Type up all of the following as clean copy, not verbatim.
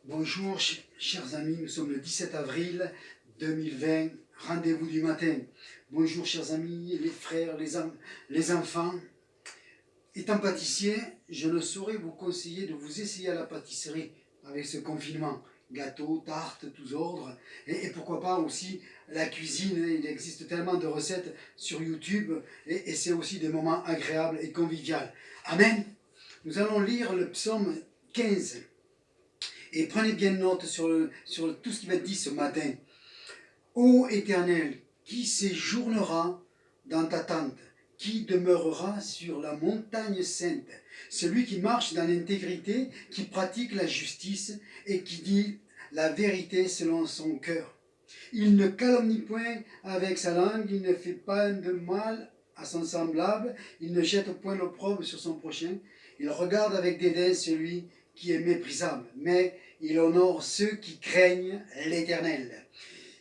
Bonjour chers amis, nous sommes le 17 avril 2020, rendez-vous du matin. Bonjour chers amis, les frères, les enfants. Étant pâtissier, je ne saurais vous conseiller de vous essayer à la pâtisserie avec ce confinement. Gâteaux, tartes, tous ordres, et pourquoi pas aussi la cuisine. Il existe tellement de recettes sur YouTube et c'est aussi des moments agréables et conviviaux. Amen. Nous allons lire le psaume 15. Et prenez bien note sur tout ce qui va être dit ce matin. Ô Éternel, qui séjournera dans ta tente, qui demeurera sur la montagne sainte, celui qui marche dans l'intégrité, qui pratique la justice et qui dit la vérité selon son cœur. Il ne calomnie point avec sa langue, il ne fait pas de mal à son semblable, il ne jette point l'opprobre sur son prochain, il regarde avec dédain celui qui est méprisable, mais il honore ceux qui craignent l'Éternel.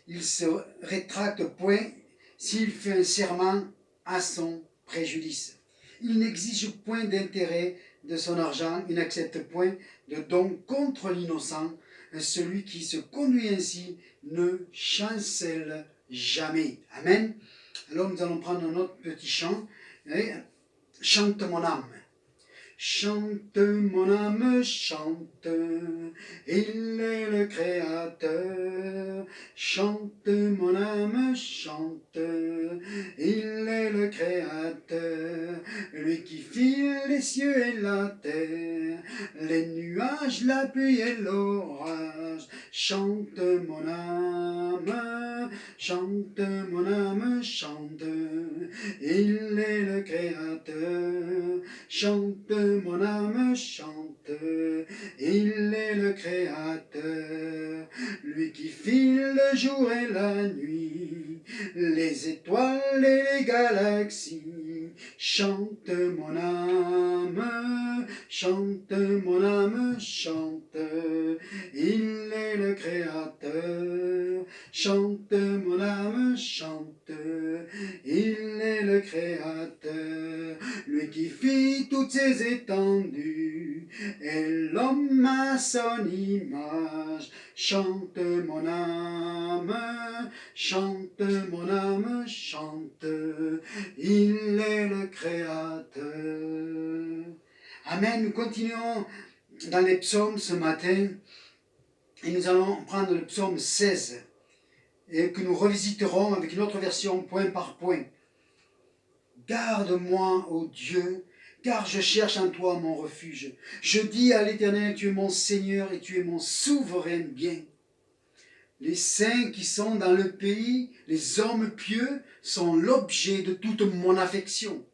Il se rétracte point s'il fait un serment à son préjudice. Il n'exige point d'intérêt de son argent, il n'accepte point de don contre l'innocent. Celui qui se conduit ainsi ne chancelle jamais. Amen. Alors nous allons prendre notre petit chant. Chante mon âme. Chante mon âme, chante, il est le Créateur. Chante mon âme, chante, il est le Créateur. Lui qui fit les cieux et la terre, les nuages, la pluie et l'orage. Chante mon âme, chante mon âme, chante, il est le Créateur. Chante mon âme, chante, il est le Créateur, lui qui fit le jour et la nuit, les étoiles et les galaxies. Chante mon âme, chante mon âme, chante, il est le Créateur. Chante mon âme, chante, il est le Créateur, lui qui fit toutes ces étendues, et l'homme à son image. Chante mon âme, chante mon âme, chante, il est le Créateur. Amen, nous continuons dans les psaumes ce matin, et nous allons prendre le psaume 16, et que nous revisiterons avec une autre version point par point. Garde-moi, ô Dieu, car je cherche en toi mon refuge. Je dis à l'Éternel, tu es mon Seigneur et tu es mon souverain bien. Les saints qui sont dans le pays, les hommes pieux, sont l'objet de toute mon affection.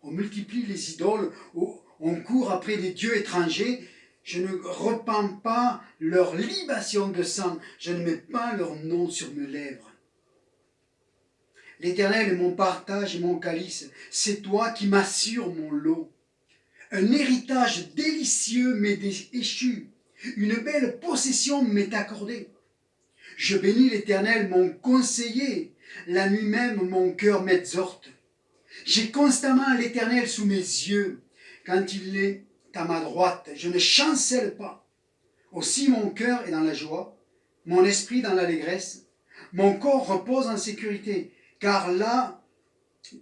On multiplie les idoles, on court après des dieux étrangers. Je ne repens pas leur libation de sang, je ne mets pas leur nom sur mes lèvres. L'Éternel est mon partage et mon calice, c'est toi qui m'assures mon lot. Un héritage délicieux m'est échu, une belle possession m'est accordée. Je bénis l'Éternel, mon conseiller, la nuit même mon cœur m'exhorte. J'ai constamment l'Éternel sous mes yeux, quand il est à ma droite, je ne chancelle pas. Aussi mon cœur est dans la joie, mon esprit dans l'allégresse, mon corps repose en sécurité. Car là,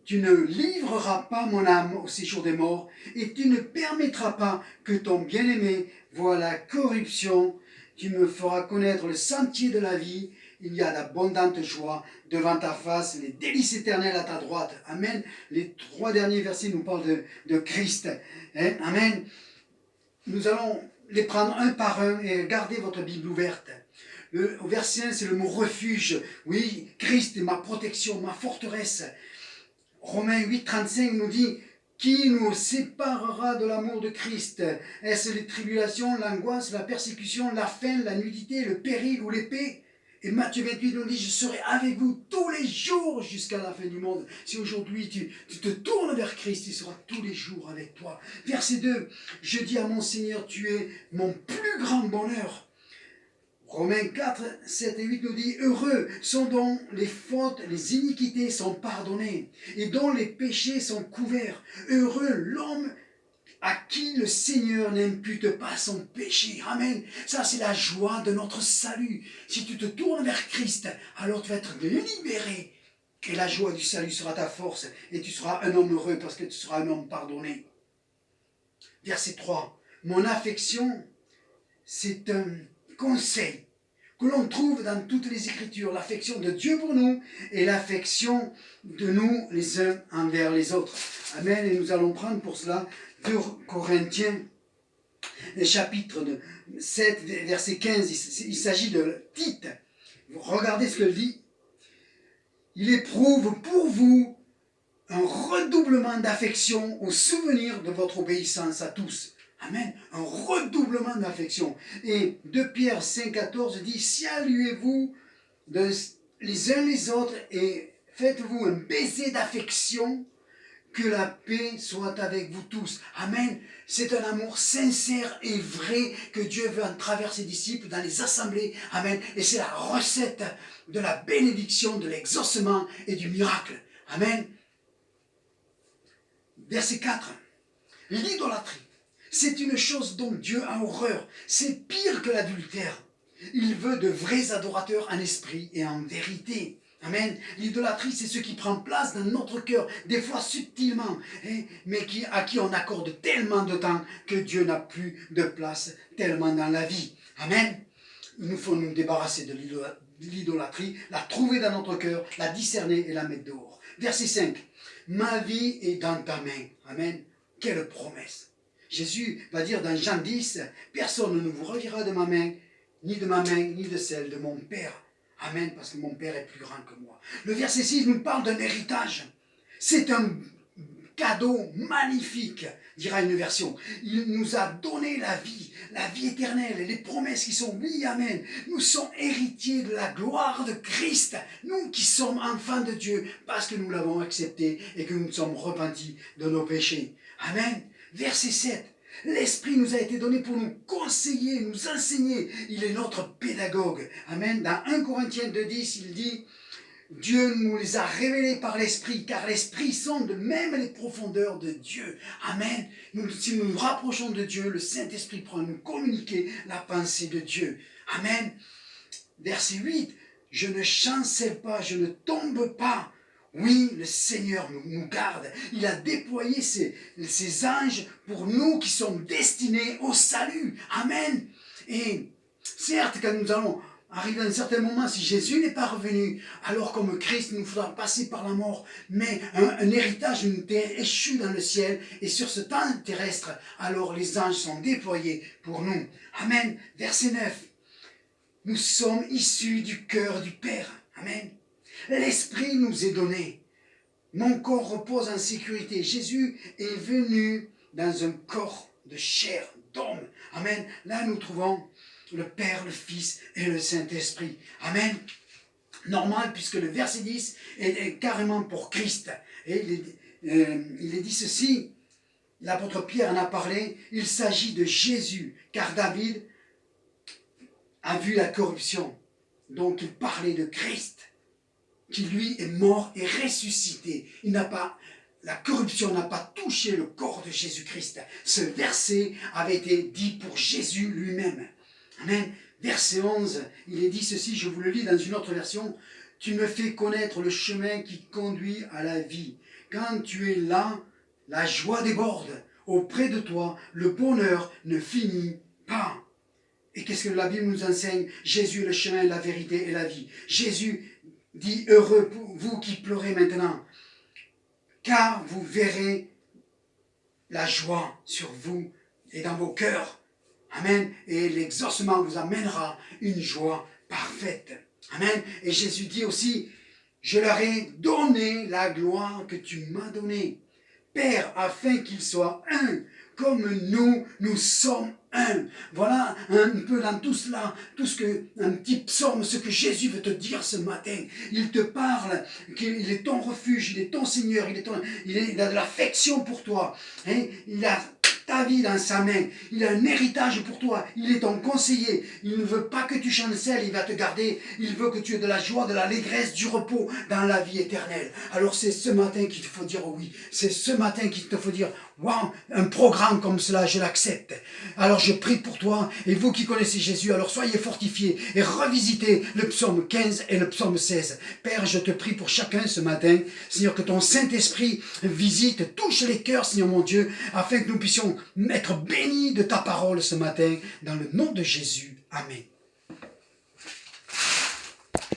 tu ne livreras pas mon âme au séjour des morts, et tu ne permettras pas que ton bien-aimé voie la corruption. Tu me feras connaître le sentier de la vie. Il y a d'abondantes joies devant ta face, les délices éternelles à ta droite. Amen. Les 3 derniers versets nous parlent de Christ. Amen. Nous allons les prendre un par un et gardez votre Bible ouverte. Au verset 1, c'est le mot refuge. Oui, Christ est ma protection, ma forteresse. Romains 8, 35 nous dit, qui nous séparera de l'amour de Christ? Est-ce les tribulations, l'angoisse, la persécution, la faim, la nudité, le péril ou l'épée? Et Matthieu 28 nous dit, je serai avec vous tous les jours jusqu'à la fin du monde. Si aujourd'hui tu te tournes vers Christ, il sera tous les jours avec toi. Verset 2, je dis à mon Seigneur, tu es mon plus grand bonheur. Romains 4, 7 et 8 nous dit, heureux sont dont les fautes, les iniquités sont pardonnées et dont les péchés sont couverts. Heureux l'homme à qui le Seigneur n'impute pas son péché. Amen. Ça, c'est la joie de notre salut. Si tu te tournes vers Christ, alors tu vas être libéré. Et la joie du salut sera ta force. Et tu seras un homme heureux parce que tu seras un homme pardonné. Verset 3. Mon affection, c'est un conseil que l'on trouve dans toutes les Écritures. L'affection de Dieu pour nous et l'affection de nous les uns envers les autres. Amen. Et nous allons prendre pour cela 2 Corinthiens, chapitre 7, verset 15. Il s'agit de Tite. Regardez ce que dit. Il éprouve pour vous un redoublement d'affection au souvenir de votre obéissance à tous. Amen. Un redoublement d'affection. Et 2 Pierre 5,14 dit, saluez-vous les uns les autres et faites-vous un baiser d'affection. Que la paix soit avec vous tous. Amen. C'est un amour sincère et vrai que Dieu veut en travers ses disciples dans les assemblées. Amen. Et c'est la recette de la bénédiction, de l'exaucement et du miracle. Amen. Verset 4. L'idolâtrie, c'est une chose dont Dieu a horreur. C'est pire que l'adultère. Il veut de vrais adorateurs en esprit et en vérité. Amen. L'idolâtrie, c'est ce qui prend place dans notre cœur, des fois subtilement, mais à qui on accorde tellement de temps que Dieu n'a plus de place tellement dans la vie. Amen. Il nous faut nous débarrasser de l'idolâtrie, la trouver dans notre cœur, la discerner et la mettre dehors. Verset 5. Ma vie est dans ta main. Amen. Quelle promesse. Jésus va dire dans Jean 10, personne ne vous retirera de ma main, ni de celle de mon Père. Amen, parce que mon Père est plus grand que moi. Le verset 6 nous parle d'un héritage. C'est un cadeau magnifique, dira une version. Il nous a donné la vie éternelle et les promesses qui sont oui, amen. Nous sommes héritiers de la gloire de Christ. Nous qui sommes enfants de Dieu, parce que nous l'avons accepté et que nous nous sommes repentis de nos péchés. Amen. Verset 7. L'Esprit nous a été donné pour nous conseiller, nous enseigner. Il est notre pédagogue. Amen. Dans 1 Corinthiens 2,10, il dit, Dieu nous les a révélés par l'Esprit, car l'Esprit sonde même les profondeurs de Dieu. Amen. Si nous nous rapprochons de Dieu, le Saint-Esprit prend à nous communiquer la pensée de Dieu. Amen. Verset 8, je ne chancelle pas, je ne tombe pas. Oui, le Seigneur nous garde. Il a déployé ses anges pour nous qui sommes destinés au salut. Amen. Et certes, quand nous allons arriver à un certain moment, si Jésus n'est pas revenu, alors comme Christ, il nous faudra passer par la mort. Mais un héritage nous est échu dans le ciel. Et sur ce temps terrestre, alors les anges sont déployés pour nous. Amen. Verset 9. Nous sommes issus du cœur du Père. Amen. L'Esprit nous est donné. Mon corps repose en sécurité. Jésus est venu dans un corps de chair, d'homme. Amen. Là, nous trouvons le Père, le Fils et le Saint-Esprit. Amen. Normal, puisque le verset 10 est carrément pour Christ. Et il est dit ceci, l'apôtre Pierre en a parlé, il s'agit de Jésus, car David a vu la corruption. Donc il parlait de Christ, qui lui est mort et ressuscité. La corruption n'a pas touché le corps de Jésus-Christ. Ce verset avait été dit pour Jésus lui-même. Amen. Verset 11, il est dit ceci, je vous le lis dans une autre version. Tu me fais connaître le chemin qui conduit à la vie. Quand tu es là, la joie déborde. Auprès de toi, le bonheur ne finit pas. Et qu'est-ce que la Bible nous enseigne? Jésus est le chemin, la vérité et la vie. Jésus dit, heureux vous qui pleurez maintenant, car vous verrez la joie sur vous et dans vos cœurs. Amen. Et l'exaucement vous amènera une joie parfaite. Amen. Et Jésus dit aussi, je leur ai donné la gloire que tu m'as donnée, Père, afin qu'ils soient un, comme nous sommes un. Voilà un peu dans tout cela, un petit psaume, ce que Jésus veut te dire ce matin. Il te parle, qu'il est ton refuge, il est ton Seigneur, il a de l'affection pour toi. Hein? Il a ta vie dans sa main. Il a un héritage pour toi. Il est ton conseiller. Il ne veut pas que tu chancelles, il va te garder. Il veut que tu aies de la joie, de l'allégresse, du repos dans la vie éternelle. Alors c'est ce matin qu'il te faut dire oui. C'est ce matin qu'il te faut dire, waouh, un programme comme cela, je l'accepte. Alors je prie pour toi, et vous qui connaissez Jésus, alors soyez fortifiés et revisitez le psaume 15 et le psaume 16. Père, je te prie pour chacun ce matin, Seigneur, que ton Saint-Esprit visite, touche les cœurs, Seigneur mon Dieu, afin que nous puissions être bénis de ta parole ce matin, dans le nom de Jésus. Amen.